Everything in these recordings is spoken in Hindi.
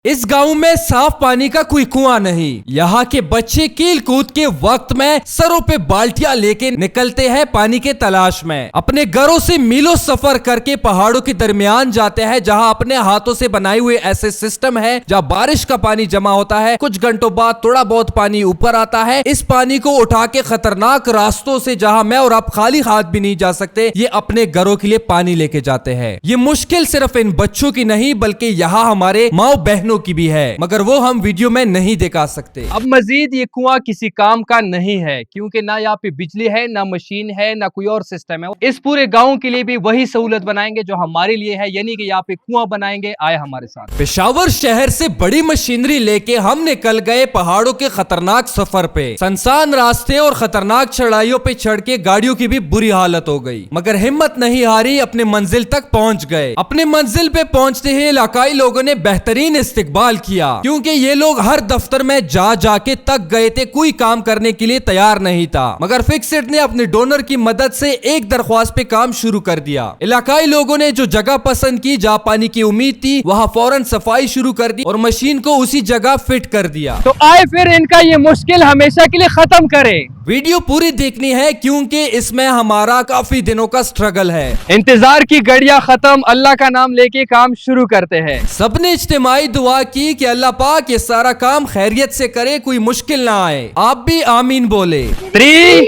इस गांव में साफ पानी का कोई कुआं नहीं। यहाँ के बच्चे कील कूद के वक्त में सरों पे बाल्टियां लेके निकलते हैं पानी के तलाश में। अपने घरों से मीलों सफर करके पहाड़ों के दरमियान जाते हैं, जहाँ अपने हाथों से बनाए हुए ऐसे सिस्टम है जहाँ बारिश का पानी जमा होता है। कुछ घंटों बाद थोड़ा बहुत पानी ऊपर आता है। इस पानी को उठा के खतरनाक रास्तों से, जहाँ मैं और आप खाली हाथ भी नहीं जा सकते, ये अपने घरों के लिए पानी लेके जाते हैं। ये मुश्किल सिर्फ इन बच्चों की नहीं बल्कि यहाँ हमारे माँ बहनों की भी है, मगर वो हम वीडियो में नहीं दिखा सकते। अब मजीद ये कुआं किसी काम का नहीं है, क्योंकि ना यहाँ पे बिजली है, ना मशीन है, ना कोई और सिस्टम है। इस पूरे गांव के लिए भी वही सहूलत बनाएंगे जो हमारे लिए है, यानी कि यहाँ पे कुआं बनाएंगे। आए हमारे साथ। पेशावर शहर से बड़ी मशीनरी लेके हम निकल गए पहाड़ों के खतरनाक सफर पे। सुनसान रास्ते और खतरनाक चढ़ाइयों पे चढ़ के गाड़ियों की भी बुरी हालत हो गई, मगर हिम्मत नहीं हारी, अपने मंजिल तक पहुंच गए। अपने मंजिल पे पहुंचते ही इलाकाई लोगों ने बेहतरीन इस्तेकबाल किया, क्योंकि ये लोग हर दफ्तर में जा जाके तक गए थे, कोई काम करने के लिए तैयार नहीं था। मगर फिक्सेड ने अपने डोनर की मदद से एक दरख्वास्त पे काम शुरू कर दिया। इलाकाई लोगों ने जो जगह पसंद की जहाँ पानी की उम्मीद थी, वहाँ फौरन सफाई शुरू कर दी और मशीन को उसी जगह फिट कर दिया। तो आए फिर इनका ये मुश्किल हमेशा के लिए खत्म करें। वीडियो पूरी देखनी है, क्योंकि इसमें हमारा काफी दिनों का स्ट्रगल है। इंतजार की घड़ियां खत्म, अल्लाह का नाम लेके काम शुरू करते हैं। सबने इज्तिमाई दुआ की कि अल्लाह पाक ये सारा काम खैरियत से करे, कोई मुश्किल ना आए। आप भी आमीन बोले। 3,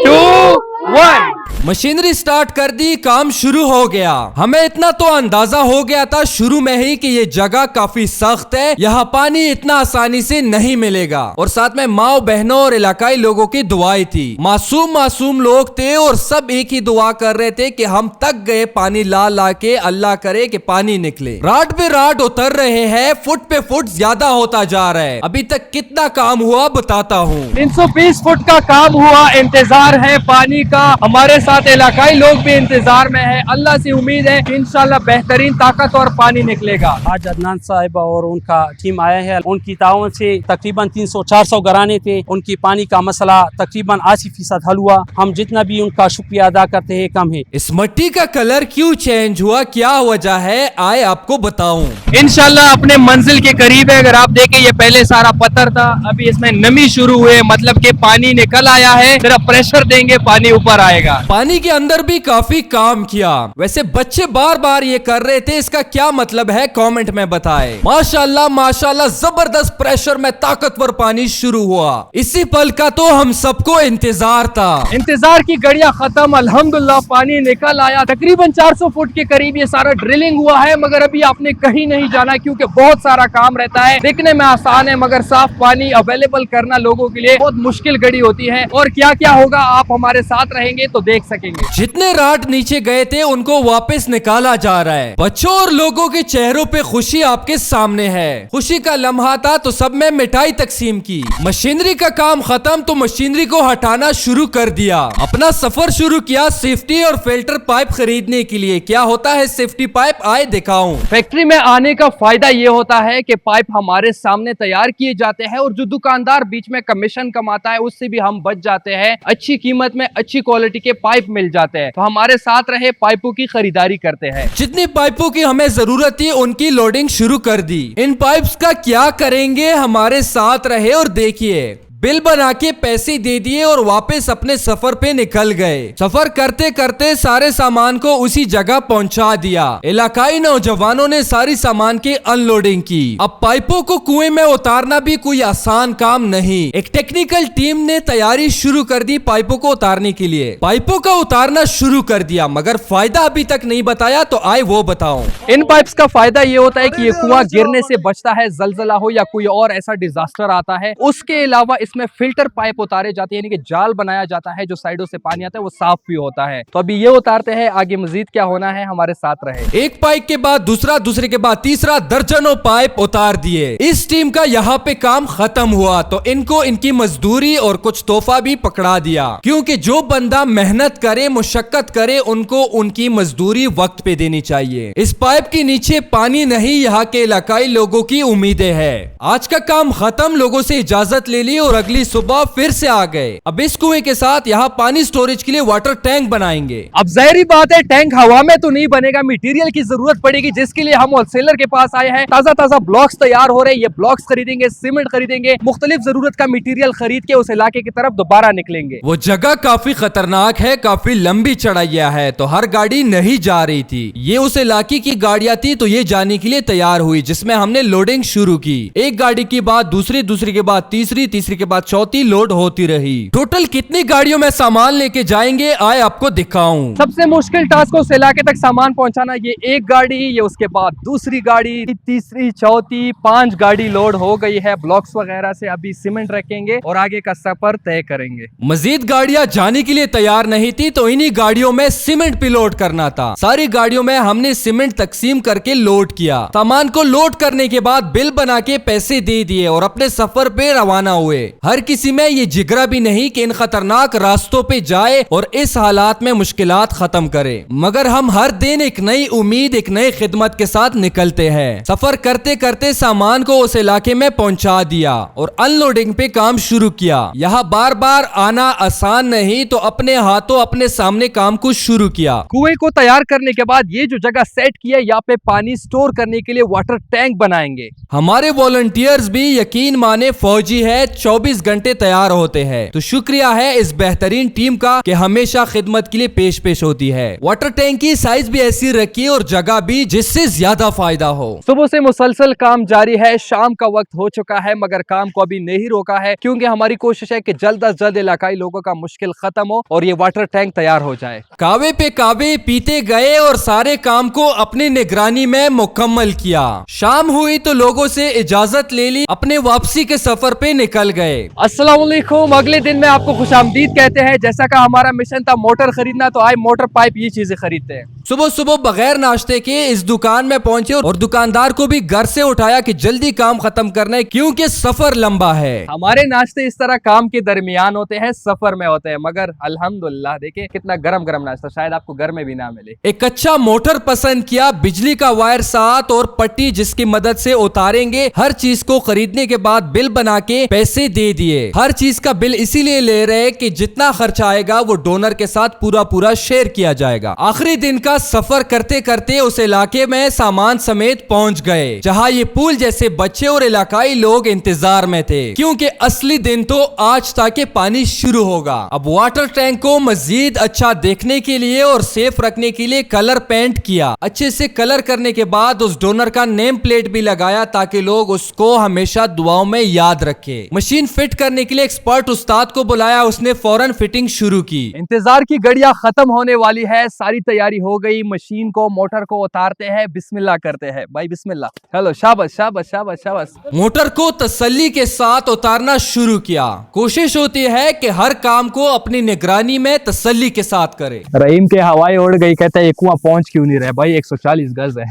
2, 1। मशीनरी स्टार्ट कर दी, काम शुरू हो गया। हमें इतना तो अंदाजा हो गया था शुरू में ही कि ये जगह काफी सख्त है, यहाँ पानी इतना आसानी से नहीं मिलेगा। और साथ में माँ बहनों और इलाकाई लोगों की दुआएं थी। मासूम लोग थे और सब एक ही दुआ कर रहे थे कि हम तक गए पानी ला ला के, अल्लाह करे कि पानी निकले। रात पे रात उतर रहे हैं, फुट पे फुट ज्यादा होता जा रहा है। अभी तक कितना काम हुआ बताता हूँ। 320 फुट का काम हुआ। इंतजार है पानी का, हमारे साथ इलाकाई लोग भी इंतजार में है। अल्लाह से उम्मीद है कि इंशाल्लाह बेहतरीन ताकत और पानी निकलेगा। आज अदनान साहिब और उनका टीम आया है। उनकी ताउन से तकरीबन 300-400 घराने थे। उनकी पानी का मसला तकरीबन 80% हल हुआ। हम जितना भी उनका शुक्रिया अदा करते हैं कम है। इस मिट्टी का कलर क्यों चेंज हुआ, क्या वजह है, आए आपको बताऊं। इंशाल्लाह अपने मंजिल के करीब है। अगर आप देखें ये पहले सारा पत्थर था, अभी इसमें नमी शुरू हुई है, मतलब कि पानी निकल आया है। सिर्फ प्रेशर देंगे पानी ऊपर आएगा। पानी के अंदर भी काफी काम किया। वैसे बच्चे बार बार ये कर रहे थे, इसका क्या मतलब है कमेंट में बताएं। माशाल्लाह माशाल्लाह जबरदस्त प्रेशर में ताकतवर पानी शुरू हुआ। इसी पल का तो हम सबको इंतजार था। इंतजार की घड़ियां खत्म, अल्हम्दुलिल्लाह पानी निकल आया। तकरीबन 400 फुट के करीब ये सारा ड्रिलिंग हुआ है, मगर अभी आपने कहीं नहीं जाना, क्योंकि बहुत सारा काम रहता है। दिखने में आसान है, मगर साफ पानी अवेलेबल करना लोगों के लिए बहुत मुश्किल घड़ी होती है। और क्या क्या होगा आप हमारे साथ रहेंगे तो देख सकेंगे। जितने रात नीचे गए थे उनको वापस निकाला जा रहा है। बच्चों और लोगों के चेहरों पे खुशी आपके सामने है। खुशी का लम्हा था तो सब में मिठाई तकसीम की। मशीनरी का काम खत्म तो मशीनरी को हटाना शुरू कर दिया। अपना सफर शुरू किया सेफ्टी और फिल्टर पाइप खरीदने के लिए। क्या होता है सेफ्टी पाइप, आए दिखाऊं। फैक्ट्री में आने का फायदा ये होता है कि पाइप हमारे सामने तैयार किए जाते हैं, और जो दुकानदार बीच में कमीशन कमाता है उससे भी हम बच जाते हैं। अच्छी कीमत में अच्छी क्वालिटी के पाइप मिल जाते हैं। तो हमारे साथ रहे, पाइपों की खरीदारी करते हैं। जितनी पाइपों की हमें जरूरत थी उनकी लोडिंग शुरू कर दी। इन पाइप्स का क्या करेंगे, हमारे साथ रहे और देखिए। बिल बना के पैसे दे दिए और वापस अपने सफर पे निकल गए। सफर करते करते सारे सामान को उसी जगह पहुंचा दिया। इलाकाई नौजवानों ने सारी सामान की अनलोडिंग की। अब पाइपों को कुएं में उतारना भी कोई आसान काम नहीं। एक टेक्निकल टीम ने तैयारी शुरू कर दी पाइपों को उतारने के लिए। पाइपों का उतारना शुरू कर दिया, मगर फायदा अभी तक नहीं बताया, तो आए वो बताओ। इन पाइप्स का फायदा ये होता है कि ये कुआं गिरने से बचता है, जलजला हो या कोई और ऐसा डिजास्टर आता है। उसके अलावा इसमें फिल्टर पाइप उतारे जाते हैं, यानी कि जाल बनाया जाता है, जो साइडों से पानी आता है वो साफ भी होता है। तो अभी ये उतारते हैं, आगे मजीद क्या होना है हमारे साथ रहे। एक पाइप के बाद दूसरा, दूसरे के बाद तीसरा, दर्जनों पाइप उतार दिए। इस टीम का यहाँ पे काम खत्म हुआ तो इनको इनकी मजदूरी और कुछ तोहफा भी पकड़ा दिया, क्योंकि जो बंदा मेहनत करे, मुशक्कत करे, उनको उनकी मजदूरी वक्त पे देनी चाहिए। इस पाइप के नीचे पानी नहीं, यहाँ के इलाकाई लोगों की उम्मीदें है। आज का काम खत्म, लोगों से इजाजत ले ली और अगली सुबह फिर से आ गए। अब इस कुएं के साथ यहाँ पानी स्टोरेज के लिए वाटर टैंक बनाएंगे। अब ज़ाहिरी बात है टैंक हवा में तो नहीं बनेगा, मटेरियल की जरूरत पड़ेगी, जिसके लिए हम होलसेलर के पास आए हैं। ताजा ताजा ब्लॉक्स तैयार हो रहे हैं, ये ब्लॉक्स खरीदेंगे, सीमेंट खरीदेंगे, मुख्तलिफ जरूरत का मटेरियल खरीद के उस इलाके की तरफ दोबारा निकलेंगे। वो जगह काफी खतरनाक है, काफी लंबी चढ़ाइया है, तो हर गाड़ी नहीं जा रही थी। ये उस इलाके की गाड़ियां थी तो ये जाने के लिए तैयार हुई, जिसमें हमने लोडिंग शुरू की। एक गाड़ी के बाद दूसरी, दूसरी के बाद तीसरी, तीसरी के बाद चौथी लोड होती रही। टोटल कितनी गाड़ियों में सामान लेके जाएंगे आए आपको दिखाऊं। सबसे मुश्किल टास्क उस इलाके तक सामान पहुंचाना। ये एक गाड़ी, ये उसके बाद दूसरी गाड़ी, तीसरी, चौथी, 5 गाड़ी लोड हो गई है ब्लॉक्स वगैरह से। अभी सीमेंट रखेंगे और आगे का सफर तय करेंगे। मजीद गाड़ियां जाने के लिए तैयार नहीं थी तो इन्हीं गाड़ियों में सीमेंट भी लोड करना था। सारी गाड़ियों में हमने सीमेंट तकसीम करके लोड किया। सामान को लोड करने के बाद बिल बना के पैसे दे दिए और अपने सफर पे रवाना हुए। हर किसी में ये जिगरा भी नहीं कि इन खतरनाक रास्तों पे जाए और इस हालात में मुश्किलात खत्म करे, मगर हम हर दिन एक नई उम्मीद, एक नई खिदमत के साथ निकलते हैं। सफर करते करते सामान को उस इलाके में पहुंचा दिया और अनलोडिंग पे काम शुरू किया। यहाँ बार बार आना आसान नहीं तो अपने हाथों अपने सामने काम को शुरू किया। कुएं को तैयार करने के बाद ये जो जगह सेट की है, यहाँ पे पानी स्टोर करने के लिए वाटर टैंक बनाएंगे। हमारे वॉलंटियर्स भी यकीन माने फौजी है, 24 घंटे तैयार होते हैं। तो शुक्रिया है इस बेहतरीन टीम का कि हमेशा खिदमत के लिए पेश होती है। वाटर टैंक की साइज भी ऐसी रखी और जगह भी जिससे ज्यादा फायदा हो। सुबह से मुसलसल काम जारी है, शाम का वक्त हो चुका है मगर काम को अभी नहीं रोका है, क्योंकि हमारी कोशिश है कि जल्द अज जल्द इलाकाई लोगों का मुश्किल खत्म हो और ये वाटर टैंक तैयार हो जाए। कावे पे कावे पीते गए और सारे काम को अपनी निगरानी में मुकम्मल किया। शाम हुई तो लोगों से इजाजत ले ली, अपने वापसी के सफर पे निकल गए। अस्सलाम वालेकुम। अगले दिन में आपको खुशामदीद कहते हैं। जैसा का हमारा मिशन था मोटर खरीदना, तो आए मोटर पाइप ये चीजें खरीदते हैं। सुबह सुबह बगैर नाश्ते के इस दुकान में पहुंचे और दुकानदार को भी घर से उठाया कि जल्दी काम खत्म करना है क्योंकि सफर लंबा है। हमारे नाश्ते इस तरह काम के दरमियान होते हैं, सफर में होते हैं, मगर अल्हम्दुलिल्लाह देखिए कितना गरम गरम नाश्ता, शायद आपको घर में भी ना मिले। एक अच्छा मोटर पसंद किया, बिजली का वायर साथ और पट्टी जिसकी मदद से उतारेंगे। हर चीज को खरीदने के बाद बिल बना के पैसे दे दिए। हर चीज का बिल इसीलिए ले रहे कि जितना खर्चा आएगा वो डोनर के साथ पूरा पूरा शेयर किया जाएगा। आखिरी दिन का सफर करते करते उस इलाके में सामान समेत पहुंच गए जहां ये पूल जैसे बच्चे और इलाकाई लोग इंतजार में थे, क्योंकि असली दिन तो आज था कि पानी शुरू होगा। अब वाटर टैंक को मजीद अच्छा देखने के लिए और सेफ रखने के लिए कलर पेंट किया। अच्छे से कलर करने के बाद उस डोनर का नेम प्लेट भी लगाया ताकि लोग उसको हमेशा दुआओं में याद रखे। मशीन फिट करने के लिए एक्सपर्ट उस्ताद को बुलाया, उसने फौरन फिटिंग शुरू की। इंतजार की घड़ियां खत्म होने वाली है, सारी तैयारी हो गई। मशीन को, मोटर को उतारते हैं, बिस्मिल्लाह करते हैं। भाई बिस्मिल्लाह। हेलो, शाबाश शाबाश शाबाश शाबाश। मोटर को तसल्ली के साथ उतारना शुरू किया। कोशिश होती है कि हर काम को अपनी निगरानी में तसल्ली के साथ करे। रहीम के हवाई उड़ गई, कहता है ये कुआं पहुंच क्यों नहीं रहा भाई, 140 गज है।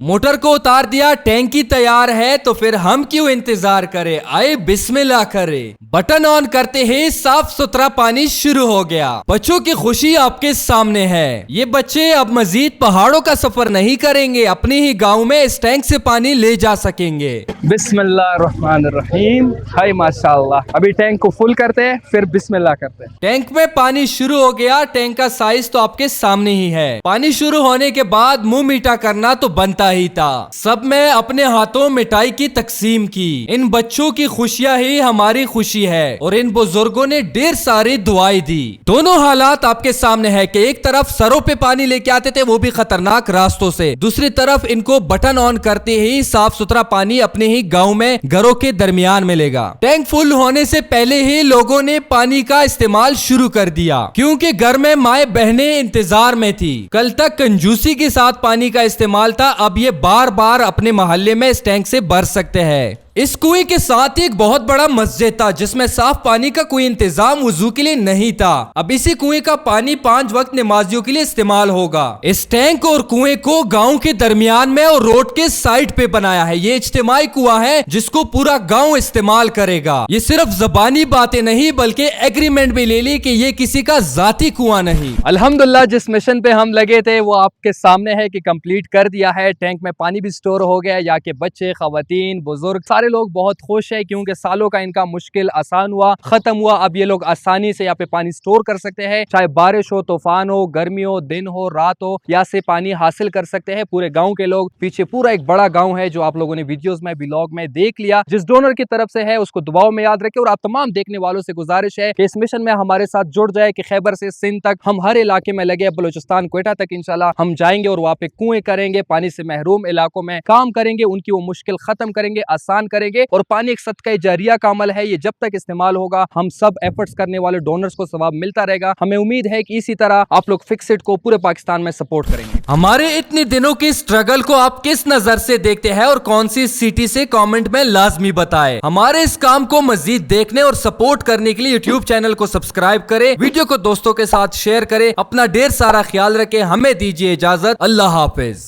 मोटर को उतार दिया, टैंकी तैयार है तो फिर हम क्यों इंतजार करें, आए बिस्मिल्लाह करें। बटन ऑन करते ही साफ सुथरा पानी शुरू हो गया। बच्चों की खुशी आपके सामने है। ये बच्चे अब मजीद पहाड़ों का सफर नहीं करेंगे, अपने ही गांव में इस टैंक से पानी ले जा सकेंगे। बिस्मिल्लाहिर्रहमानिर्रहीम। हाय माशाअल्लाह। अभी टैंक को फुल करते हैं, फिर बिस्मिल्लाह करते हैं। टैंक में पानी शुरू हो गया। टैंक का साइज तो आपके सामने ही है। पानी शुरू होने के बाद मुंह मीठा करना तो बनता ही था। सब में अपने हाथों मिठाई की तकसीम की। इन बच्चों की खुशियां ही हमारी खुशी है और इन बुजुर्गों ने ढेर सारी दुआएं दी। दोनों हालात आपके सामने है कि एक तरफ सरों पे पानी लेके आते थे, वो भी खतरनाक रास्तों से, दूसरी तरफ इनको बटन ऑन करते ही साफ सुथरा पानी अपने ही गांव में घरों के दरमियान मिलेगा। टैंक फुल होने से पहले ही लोगों ने पानी का इस्तेमाल शुरू कर दिया, क्योंकि घर में माए बहनें इंतजार में थी। कल तक कंजूसी के साथ पानी का इस्तेमाल था, अब ये बार बार अपने मोहल्ले में इस टैंक से भर सकते हैं। इस कुएं के साथ एक बहुत बड़ा मस्जिद था जिसमें साफ पानी का कोई इंतजाम वुजू के लिए नहीं था। अब इसी कुएं का पानी 5 वक्त नमाजियों के लिए इस्तेमाल होगा। इस टैंक और कुएं को गांव के दरमियान में और रोड के साइड पे बनाया है। ये इज्तिमाई कुआं है जिसको पूरा गांव इस्तेमाल करेगा। ये सिर्फ जबानी बातें नहीं बल्कि एग्रीमेंट भी ले ली कि ये किसी का जाती कुआं नहीं। अल्हम्दुलिल्लाह जिस मिशन पे हम लगे थे वो आपके सामने है कि कंप्लीट कर दिया है। टैंक में पानी भी स्टोर हो गया। यहाँ के बच्चे, खवातीन, बुजुर्ग सारे लोग बहुत खुश है क्योंकि सालों का इनका मुश्किल आसान हुआ, खत्म हुआ। अब ये लोग आसानी से यहाँ पे पानी स्टोर कर सकते हैं, चाहे बारिश हो, तूफान हो, गर्मी हो, दिन हो, रात हो, यहाँ से पानी हासिल कर सकते हैं पूरे गांव के लोग। पीछे पूरा एक बड़ा गांव है जो आप लोगों ने वीडियोस में, ब्लॉग में देख लिया। जिस डोनर की तरफ से है उसको दुआओं में याद रखें और आप तमाम देखने वालों से गुजारिश है कि इस मिशन में हमारे साथ जुड़ जाए कि खैबर से सिंध तक हम हर इलाके में लगे, बलूचिस्तान क्वेटा तक इंशाल्लाह हम जाएंगे और वहाँ पे कुएं करेंगे, पानी से महरूम इलाकों में काम करेंगे, उनकी वो मुश्किल खत्म करेंगे, आसान करेंगे। और पानी एक सदका जारिया का अमल है, ये जब तक इस्तेमाल होगा हम सब एफर्ट्स करने वाले डोनर्स को सवाब मिलता रहेगा। हमें उम्मीद है कि इसी तरह आप लोग फिक्स इट को पूरे पाकिस्तान में सपोर्ट करेंगे। हमारे इतने दिनों की स्ट्रगल को आप किस नजर से देखते हैं और कौन सी सिटी से कमेंट में लाजमी बताएं। हमारे इस काम को मजीद देखने और सपोर्ट करने के लिए यूट्यूब चैनल को सब्सक्राइब करें, वीडियो को दोस्तों के साथ शेयर करें। अपना ढेर सारा ख्याल रखें। हमें दीजिए इजाजत। अल्लाह हाफिज।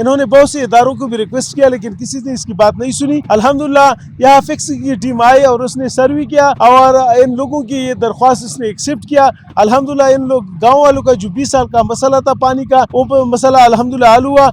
इन्होंने बहुत से इदारों को भी रिक्वेस्ट किया लेकिन किसी ने इसकी बात नहीं सुनी। अल्हम्दुलिल्लाह यहाँ फिक्स की टीम आई और उसने सर्वे किया और इन लोगों की ये दरख्वास्त इसने एक्सेप्ट किया। अल्हम्दुलिल्लाह इन लोग गाँव वालों का जो 20 साल का मसला था पानी का, वो मसला अल्हम्दुलिल्लाह हल हुआ।